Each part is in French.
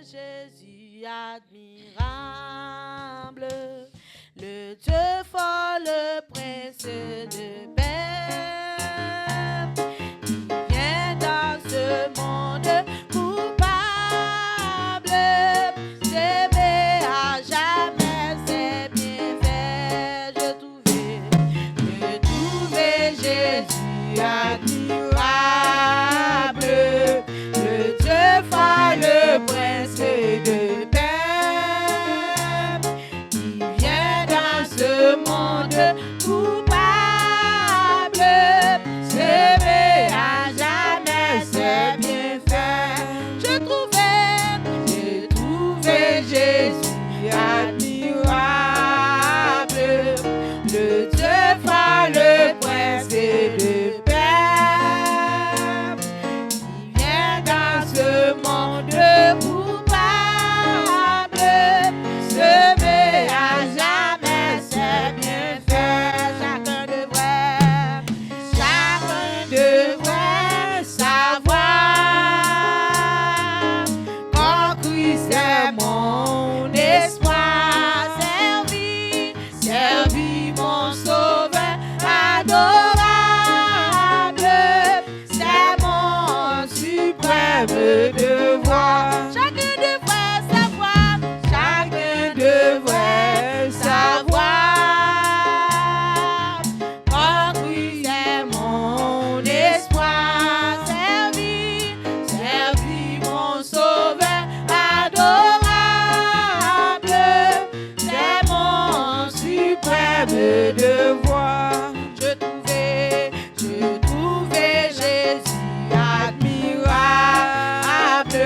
Jésus admirable, le Dieu fort, le prince de paix, qui vient dans ce monde coupable, s'aimer à jamais ses bienfaits. Je trouvais Jésus admirable, le Dieu fort, le prince de paix, qui vient dans ce monde coupable, s'aimer à jamais ses bienfaits. Je trouvais Jésus admirable, le Dieu fort, le prince de paix, qui vient dans ce monde coupable, semer à jamais ses bienfaits. Chacun devrait savoir qu'en Christ c'est mon espoir, servi mon sauveur adorable, c'est mon suprême devoir. Chacun devrait savoir qu'en Christ est mon espoir, servi mon sauveur adorable, c'est mon suprême devoir. Je trouvais Jésus admirable,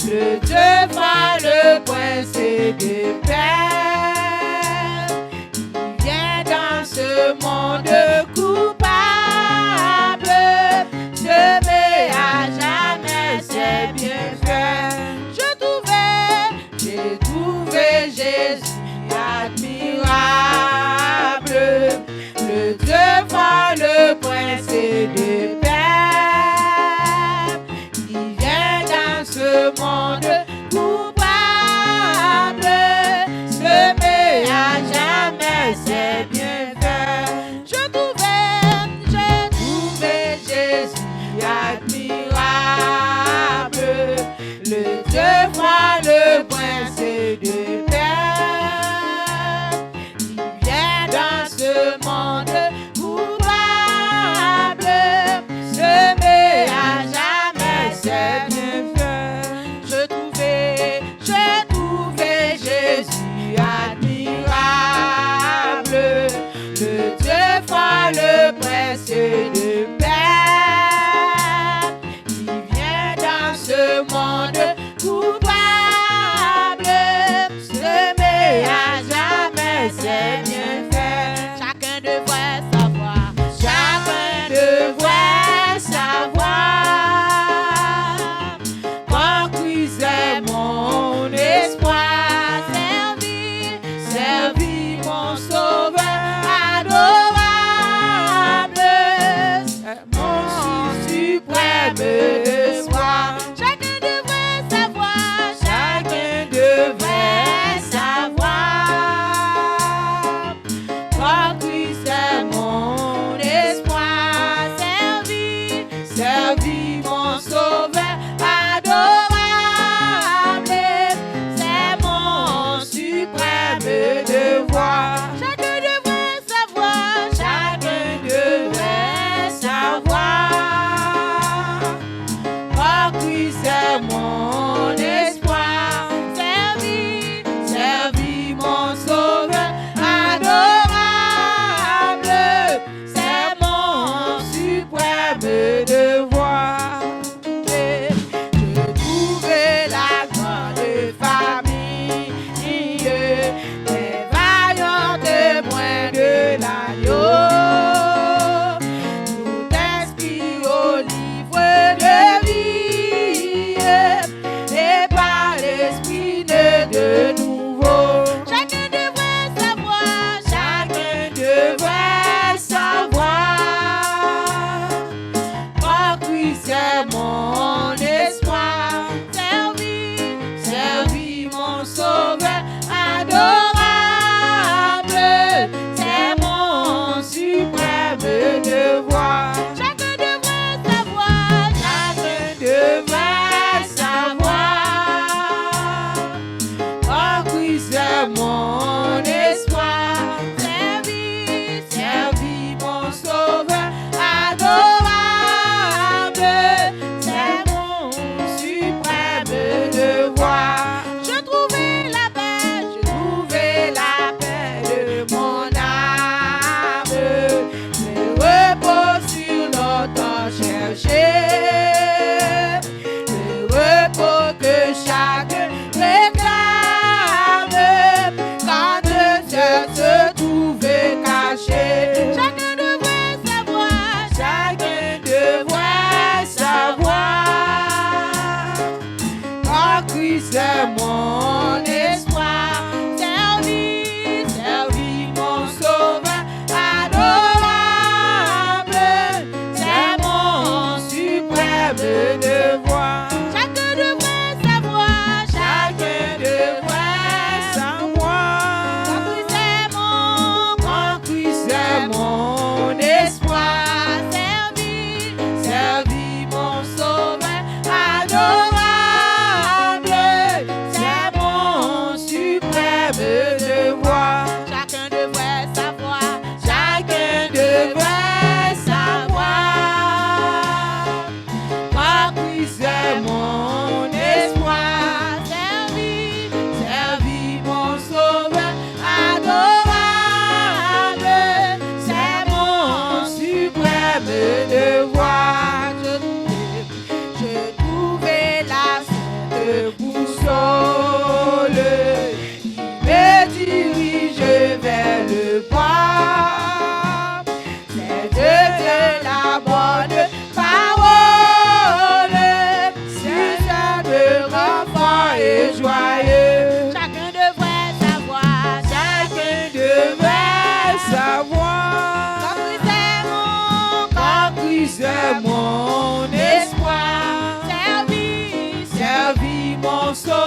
le Dieu fort, le prince de paix, qui vient dans ce monde coupable, semer à jamais ses bienfaits. J'ai trouvé Jésus admirable, le Dieu fort, le prince de paix, qui vient dans ce monde coupable, semer à jamais ses bienfaits. Je trouvais Jésus admirable, le Dieu fort, le prince de paix, qui vient dans ce monde coupable, semer à jamais ses bienfaits. Je trouvais Jésus admirable, le Dieu fort, le prince de paix, qui vient dans ce monde coupable, semer à jamais ses bienfaits. Chacun devrait savoir qu'en Christ est mon espoir, servi mon sauveur adorable, c'est mon suprême espoir. Chacun devrait savoir qu'en Christ est mon espoir, servi mon sauveur adorable, c'est mon suprême devoir. Chacun devrait savoir qu'en Christ est mon espoir, servi mon sauveur adorable, c'est mon suprême devoir. Je trouvais la grande famille, les vaillants témoins de l'agneau, tout inscrit au livre de vie, Christ est mon espoir. Servi, servi mon sauveur adorable. C'est mon suprême devoir. Chacun devrait savoir, chacun devrait savoir. Quand Christ est mon espoir. Servi, servi mon sauveur adorable. C'est mon suprême devoir. Chacun devrait savoir, chacun devrait savoir. Quand Christ est mon espoir. Servi, servi mon sauveur adorable. C'est mon suprême devoir. Je trouvais la sainte boussole qui me dirige vers le bas. C'est de la bonne parole. C'est ça me rend fort et joyeux. Chacun devrait savoir, chacun devrait savoir. Quand Christ est mon espoir. Servi, servi mon sauveur